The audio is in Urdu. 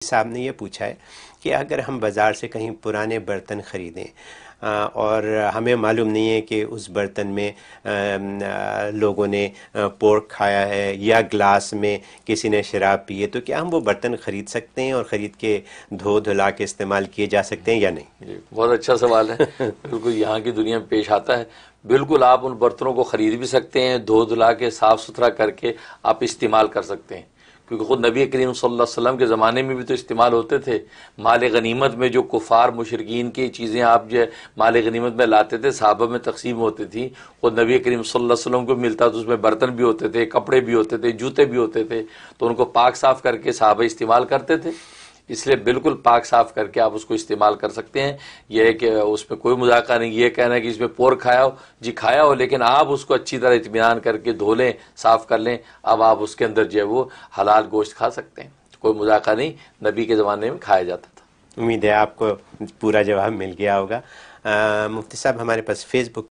صاحب نے یہ پوچھا ہے کہ اگر ہم بازار سے کہیں پرانے برتن خریدیں اور ہمیں معلوم نہیں ہے کہ اس برتن میں لوگوں نے پورک کھایا ہے یا گلاس میں کسی نے شراب پی ہے، تو کیا ہم وہ برتن خرید سکتے ہیں اور خرید کے دھو دھلا کے استعمال کیے جا سکتے ہیں یا نہیں؟ بہت اچھا سوال ہے، بالکل یہاں کی دنیا میں پیش آتا ہے۔ بالکل آپ ان برتنوں کو خرید بھی سکتے ہیں، دھو دھلا کے صاف ستھرا کر کے آپ استعمال کر سکتے ہیں، کیونکہ خود نبی کریم صلی اللہ علیہ وسلم کے زمانے میں بھی تو استعمال ہوتے تھے۔ مال غنیمت میں جو کفار مشرکین کی چیزیں آپ جو مال غنیمت میں لاتے تھے، صحابہ میں تقسیم ہوتی تھی، خود نبی کریم صلی اللہ علیہ وسلم کو ملتا تو اس میں برتن بھی ہوتے تھے، کپڑے بھی ہوتے تھے، جوتے بھی ہوتے تھے، تو ان کو پاک صاف کر کے صحابہ استعمال کرتے تھے۔ اس لیے بالکل پاک صاف کر کے آپ اس کو استعمال کر سکتے ہیں۔ یہ ہے کہ اس میں کوئی مذاکرہ نہیں، یہ کہنا ہے کہ اس میں پور کھایا ہو، جی کھایا ہو، لیکن آپ اس کو اچھی طرح اطمینان کر کے دھو لیں، صاف کر لیں، اب آپ اس کے اندر جو ہے وہ حلال گوشت کھا سکتے ہیں، کوئی مذاکرہ نہیں، نبی کے زمانے میں کھایا جاتا تھا۔ امید ہے آپ کو پورا جواب مل گیا ہوگا۔ مفتی صاحب، ہمارے پاس فیس بک